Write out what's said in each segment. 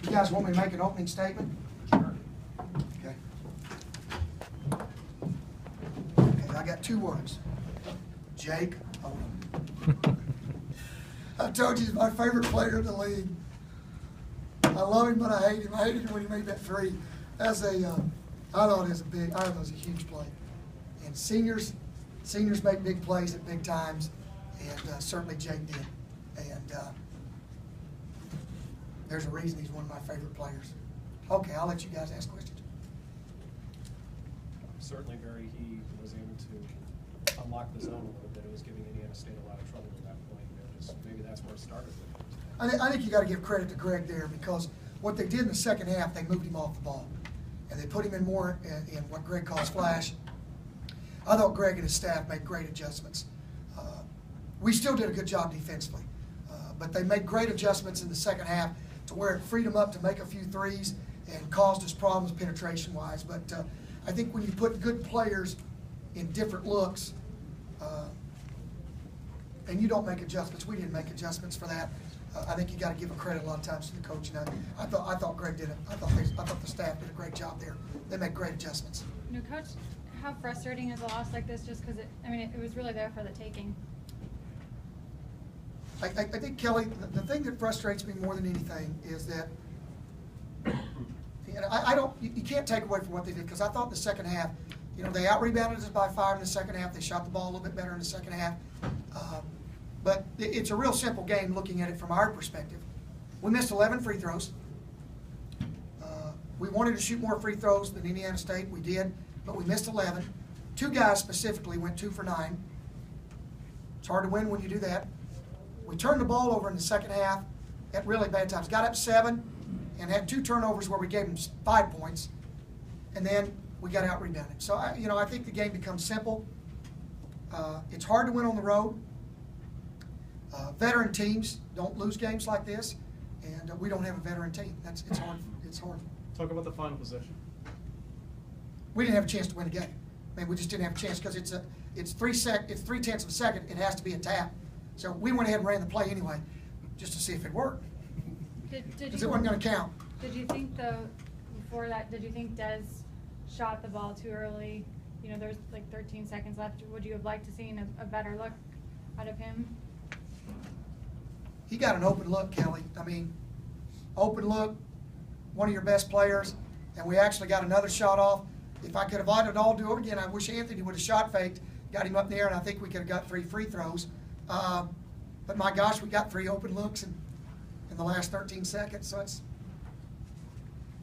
You guys want me to make an opening statement? Sure. Okay. Okay, I got 2 words. Jake Odom. I told you he's my favorite player in the league. I love him, but I hate him. I hated him when he made that 3. I thought it was a huge play. And seniors make big plays at big times, and certainly Jake did. And there's a reason he's one of my favorite players. Okay, I'll let you guys ask questions. Certainly, Barry, he was able to unlock the zone a little bit. It was giving Indiana State a lot of trouble at that point. Maybe that's where it started. I think you got to give credit to Greg there, because what they did in the second half, they moved him off the ball. And they put him in more in what Greg calls flash. I thought Greg and his staff made great adjustments. We still did a good job defensively, but they made great adjustments in the second half to where it freed them up to make a few threes and caused us problems penetration-wise. But I think when you put good players in different looks, and you don't make adjustments, we didn't make adjustments for that. I think you got to give a credit a lot of times to the coach. I thought Greg did it. I thought the staff did a great job there. They made great adjustments. Coach, how frustrating is a loss like this? Just because it was really there for the taking. I think, Kelly, the thing that frustrates me more than anything is that you can't take away from what they did, because I thought in the second half, they out-rebounded us by 5 in the second half. They shot the ball a little bit better in the second half. But it's a real simple game looking at it from our perspective. We missed 11 free throws. We wanted to shoot more free throws than Indiana State. We did, but we missed 11. 2 guys specifically went 2 for 9. It's hard to win when you do that. We turned the ball over in the second half at really bad times. Got up 7 and had 2 turnovers where we gave them 5 points, and then we got out-rebounded. So, I think the game becomes simple. It's hard to win on the road. Veteran teams don't lose games like this, and we don't have a veteran team. It's hard. It's hard. Talk about the final possession. We didn't have a chance to win a game. We just didn't have a chance, because it's 3/10 of a second. It has to be a tap. So we went ahead and ran the play anyway, just to see if it worked. Because it wasn't going to count. Did you think, though, before that, did you think Des shot the ball too early? There's like 13 seconds left. Would you have liked to seen a better look out of him? He got an open look, Kelly. Open look, one of your best players, and we actually got another shot off. If I could have allowed it all to do it again, I wish Anthony would have shot faked, got him up in the air, and I think we could have got 3 free throws. But my gosh, we got 3 open looks in the last 13 seconds, so it's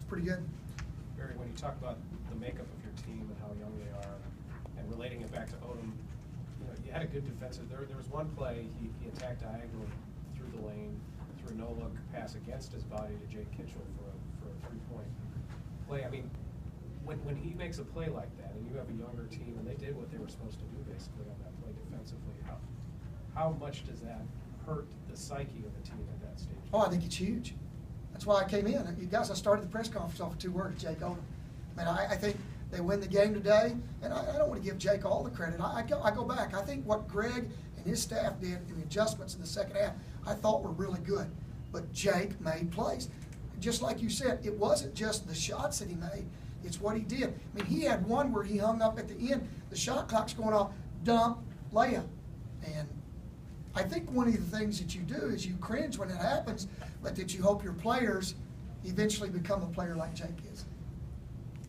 pretty good. Barry, when you talk about the makeup of your team and how young they are, and relating it back to Odom, you had a good defensive. There was one play, he attacked diagonally through the lane, threw a no-look pass against his body to Jake Kitchell for a 3-point play. When he makes a play like that, and you have a younger team, and they did what they were supposed to do basically on that play defensively, how much does that hurt the psyche of the team at that stage? Oh, I think it's huge. That's why I came in. You guys, I started the press conference off with 2 words, Jake Odom. I think they win the game today, and I don't want to give Jake all the credit. I go back. I think what Greg and his staff did in the adjustments in the second half, I thought were really good. But Jake made plays. Just like you said, it wasn't just the shots that he made, it's what he did. He had one where he hung up at the end, the shot clock's going off, dump, layup. And I think one of the things that you do is you cringe when it happens, but that you hope your players eventually become a player like Jake is.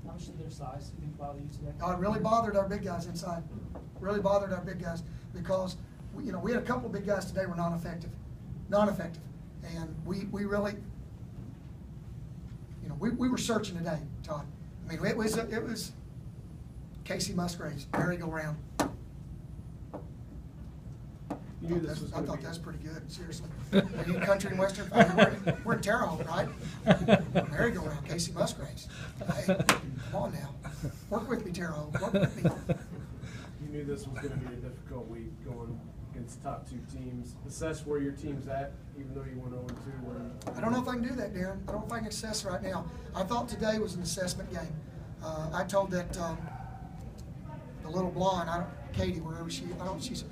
How much did their size do you think bother you today? Oh, it really bothered our big guys inside. Really bothered our big guys, because we had a couple of big guys today were non-effective. And we really, we were searching today, Todd. It was Casey Musgraves, merry-go-round. You knew this was I gonna thought be- that's pretty good, seriously. In country and western, we're in Terre Haute, right? Merry-go-round, Casey Musgraves. Hey, come on now. Work with me, Terre Haute. Work with me. You knew this was going to be a difficult week going against top 2 teams. Assess where your team's at, even though you went 0-2. I don't know if I can do that, Darren. I don't know if I can assess right now. I thought today was an assessment game. I told that the little blonde, Katie, wherever she, there she is.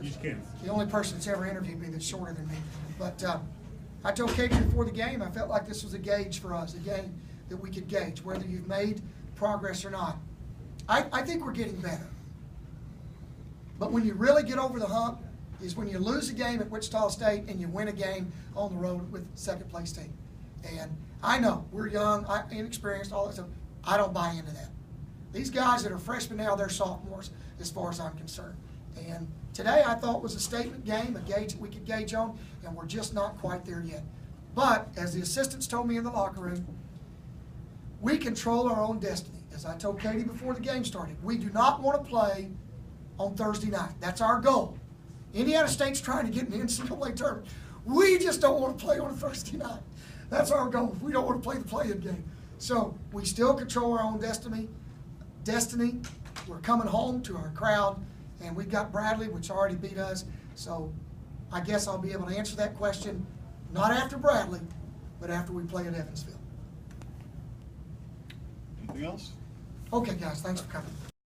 You just can't. The only person that's ever interviewed me that's shorter than me. But I told Katie before the game, I felt like this was a gauge for us, a game that we could gauge, whether you've made progress or not. I think we're getting better. But when you really get over the hump is when you lose a game at Wichita State and you win a game on the road with second place team. And I know we're young, inexperienced, all that stuff. I don't buy into that. These guys that are freshmen now, they're sophomores as far as I'm concerned. And today I thought was a statement game, a gauge that we could gauge on, and we're just not quite there yet. But as the assistants told me in the locker room, we control our own destiny. As I told Katie before the game started, we do not want to play on Thursday night. That's our goal. Indiana State's trying to get in the NCAA tournament. We just don't want to play on a Thursday night. That's our goal. We don't want to play the play-in game. So we still control our own destiny. We're coming home to our crowd, and we've got Bradley, which already beat us. So I guess I'll be able to answer that question, not after Bradley, but after we play at Evansville. Anything else? Okay, guys, thanks for coming.